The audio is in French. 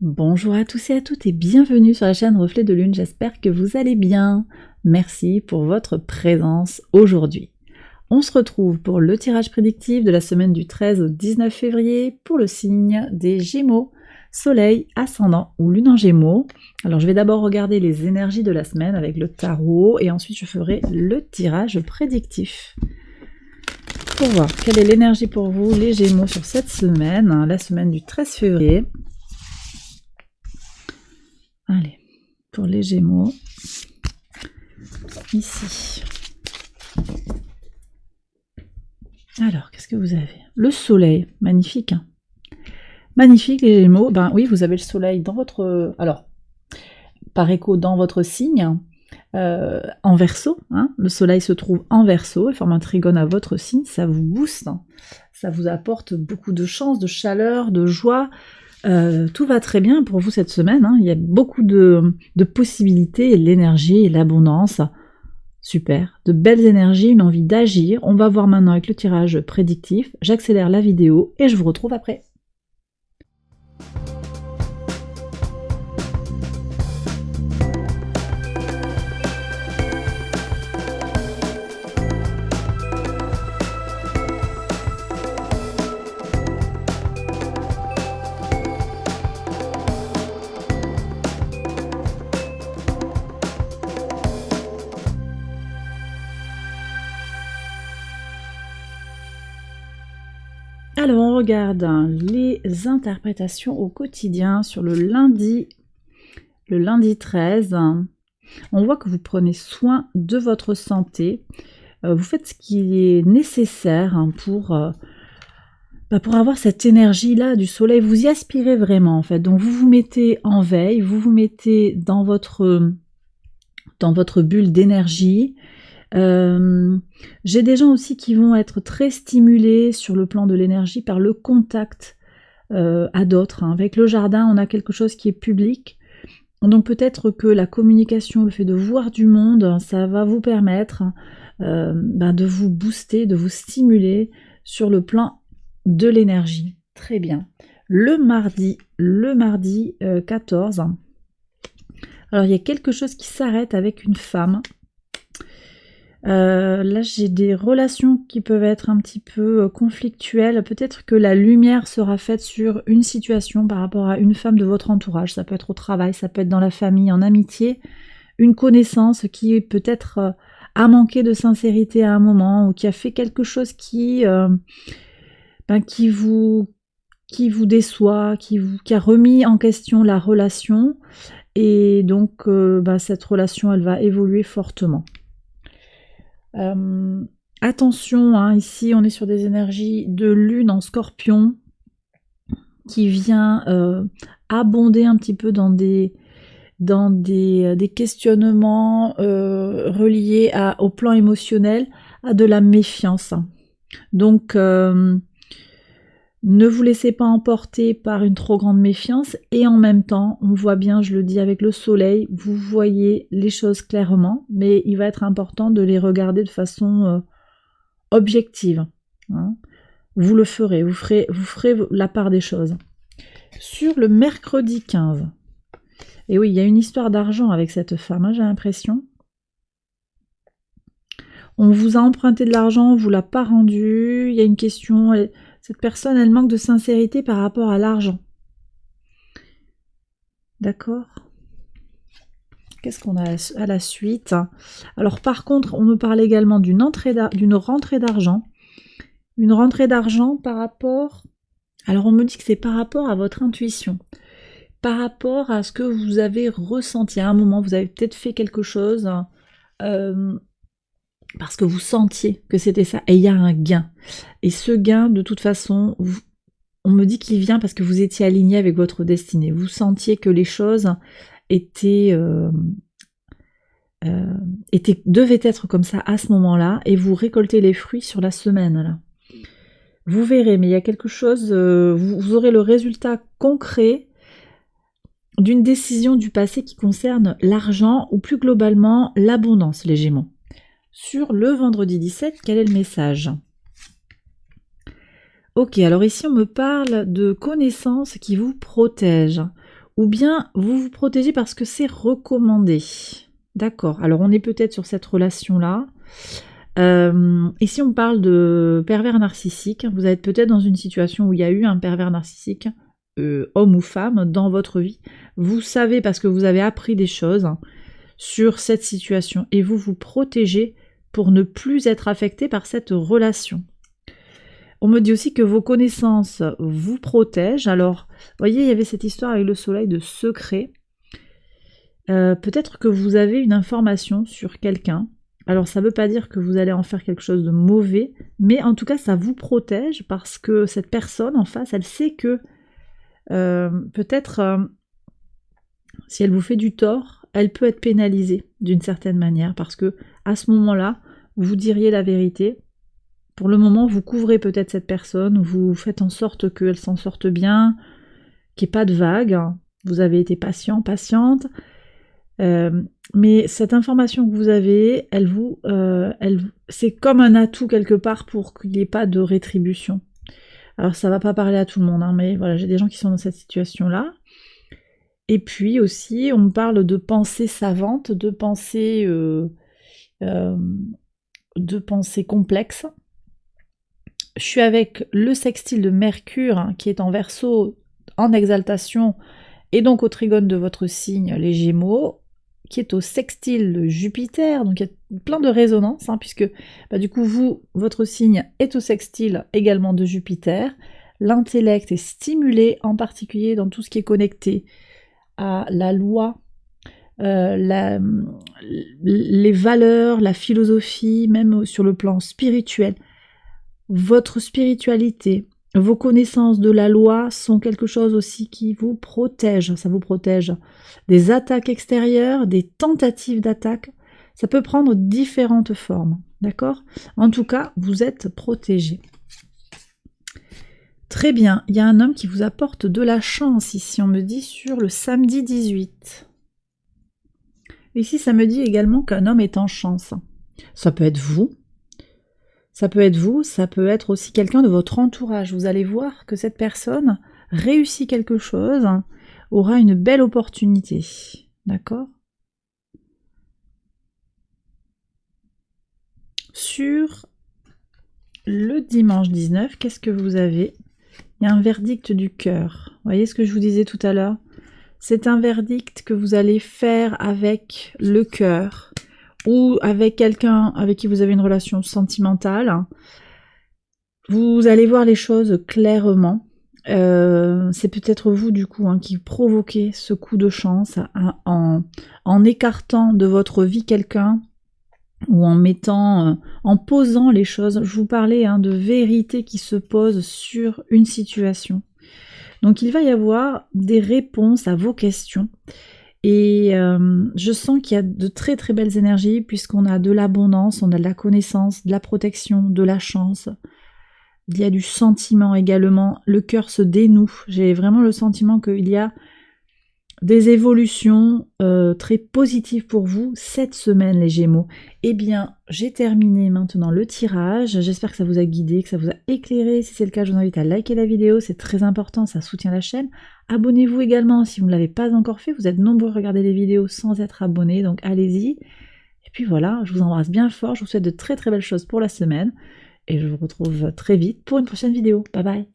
Bonjour à tous et à toutes et bienvenue sur la chaîne Reflet de Lune, j'espère que vous allez bien. Merci pour votre présence aujourd'hui. On se retrouve pour le tirage prédictif de la semaine du 13 au 19 février pour le signe des Gémeaux, Soleil, Ascendant ou Lune en Gémeaux. Alors je vais d'abord regarder les énergies de la semaine avec le tarot et ensuite je ferai le tirage prédictif. Pour voir quelle est l'énergie pour vous les Gémeaux sur cette semaine, la semaine du 13 février. Allez, pour les Gémeaux, ici. Alors, qu'est-ce que vous avez? Le soleil, magnifique. Hein, magnifique les Gémeaux. Ben oui, vous avez le soleil dans votre... Alors, par écho, dans votre signe, en Verseau. Hein, le soleil se trouve en Verseau et forme un trigone à votre signe. Ça vous booste. Hein, ça vous apporte beaucoup de chance, de chaleur, de joie. Tout va très bien pour vous cette semaine, hein. Il y a beaucoup de possibilités, l'énergie et l'abondance. Super, de belles énergies, une envie d'agir. On va voir maintenant avec le tirage prédictif. J'accélère la vidéo et je vous retrouve après. Alors on regarde les interprétations au quotidien sur le lundi 13. On voit que vous prenez soin de votre santé. Vous faites ce qui est nécessaire pour avoir cette énergie-là du soleil. Vous y aspirez vraiment en fait. Donc vous vous mettez en veille, vous vous mettez dans votre bulle d'énergie. J'ai des gens aussi qui vont être très stimulés sur le plan de l'énergie par le contact à d'autres. Hein. Avec le jardin, on a quelque chose qui est public. Donc peut-être que la communication, le fait de voir du monde, ça va vous permettre de vous booster, de vous stimuler sur le plan de l'énergie. Très bien. Le mardi 14. Alors il y a quelque chose qui s'arrête avec une femme. Là j'ai des relations qui peuvent être un petit peu conflictuelles. Peut-être que la lumière sera faite sur une situation par rapport à une femme de votre entourage. Ça peut être au travail, ça peut être dans la famille, en amitié. Une connaissance qui peut-être a manqué de sincérité à un moment ou qui a fait quelque chose qui vous déçoit, qui a remis en question la relation. Et donc cette relation elle va évoluer fortement. Attention, hein, ici on est sur des énergies de lune en scorpion qui vient abonder un petit peu dans des questionnements reliés au plan émotionnel, à de la méfiance. Donc ne vous laissez pas emporter par une trop grande méfiance et en même temps, on voit bien, je le dis avec le soleil, vous voyez les choses clairement, mais il va être important de les regarder de façon objective. Hein. Vous le ferez, vous ferez la part des choses. Sur le mercredi 15, et oui, il y a une histoire d'argent avec cette femme, hein, j'ai l'impression. On vous a emprunté de l'argent, on ne vous l'a pas rendu, il y a une question... Cette personne, elle manque de sincérité par rapport à l'argent. D'accord? Qu'est-ce qu'on a à la suite? Alors par contre, on me parle également d'une rentrée d'argent. Une rentrée d'argent par rapport... Alors on me dit que c'est par rapport à votre intuition. Par rapport à ce que vous avez ressenti. À un moment, vous avez peut-être fait quelque chose... parce que vous sentiez que c'était ça, et il y a un gain. Et ce gain, de toute façon, on me dit qu'il vient parce que vous étiez aligné avec votre destinée. Vous sentiez que les choses devaient être comme ça à ce moment-là, et vous récoltez les fruits sur la semaine. Là. Vous verrez, mais il y a quelque chose, vous aurez le résultat concret d'une décision du passé qui concerne l'argent, ou plus globalement l'abondance, les Gémeaux. Sur le vendredi 17, quel est le message? Ok, alors ici on me parle de connaissances qui vous protègent, ou bien vous vous protégez parce que c'est recommandé. D'accord, alors on est peut-être sur cette relation-là. Ici on parle de pervers narcissique, vous êtes peut-être dans une situation où il y a eu un pervers narcissique, homme ou femme, dans votre vie. Vous savez parce que vous avez appris des choses sur cette situation et vous vous protégez pour ne plus être affecté par cette relation. On me dit aussi que vos connaissances vous protègent. Alors, vous voyez, il y avait cette histoire avec le soleil de secret. Peut-être que vous avez une information sur quelqu'un. Alors, ça ne veut pas dire que vous allez en faire quelque chose de mauvais, mais en tout cas, ça vous protège parce que cette personne en face, elle sait que peut-être, si elle vous fait du tort, elle peut être pénalisée d'une certaine manière parce que à ce moment-là, vous diriez la vérité. Pour le moment, vous couvrez peut-être cette personne, vous faites en sorte qu'elle s'en sorte bien, qu'il n'y ait pas de vagues. Vous avez été patient, patiente. Mais cette information que vous avez, c'est comme un atout quelque part pour qu'il n'y ait pas de rétribution. Alors ça ne va pas parler à tout le monde, hein, mais voilà, j'ai des gens qui sont dans cette situation-là. Et puis aussi, on me parle de pensée savante, de pensée complexe. Je suis avec le sextile de Mercure, hein, qui est en Verseau, en exaltation, et donc au trigone de votre signe, les Gémeaux, qui est au sextile de Jupiter, donc il y a plein de résonances, hein, puisque du coup, votre signe est au sextile également de Jupiter. L'intellect est stimulé, en particulier dans tout ce qui est connecté à la loi, les valeurs, la philosophie, même sur le plan spirituel. Votre spiritualité, vos connaissances de la loi sont quelque chose aussi qui vous protège. Ça vous protège des attaques extérieures, des tentatives d'attaque. Ça peut prendre différentes formes, d'accord? En tout cas, vous êtes protégé. Très bien, il y a un homme qui vous apporte de la chance ici, on me dit sur le samedi 18. Ici, ça me dit également qu'un homme est en chance. Ça peut être vous. Ça peut être vous, ça peut être aussi quelqu'un de votre entourage. Vous allez voir que cette personne réussit quelque chose, aura une belle opportunité. D'accord? Sur le dimanche 19, qu'est-ce que vous avez? Il y a un verdict du cœur. Vous voyez ce que je vous disais tout à l'heure? C'est un verdict que vous allez faire avec le cœur ou avec quelqu'un avec qui vous avez une relation sentimentale. Vous allez voir les choses clairement. C'est peut-être vous du coup qui provoquez ce coup de chance en écartant de votre vie quelqu'un ou en posant les choses. Je vous parlais de vérité qui se pose sur une situation. Donc il va y avoir des réponses à vos questions. Et je sens qu'il y a de très très belles énergies puisqu'on a de l'abondance, on a de la connaissance, de la protection, de la chance. Il y a du sentiment également, le cœur se dénoue. J'ai vraiment le sentiment qu'il y a des évolutions très positives pour vous cette semaine les Gémeaux. Eh bien, j'ai terminé maintenant le tirage. J'espère que ça vous a guidé, que ça vous a éclairé. Si c'est le cas, je vous invite à liker la vidéo, c'est très important, ça soutient la chaîne. Abonnez-vous également si vous ne l'avez pas encore fait. Vous êtes nombreux à regarder les vidéos sans être abonnés, donc allez-y. Et puis voilà, je vous embrasse bien fort. Je vous souhaite de très très belles choses pour la semaine. Et je vous retrouve très vite pour une prochaine vidéo. Bye bye!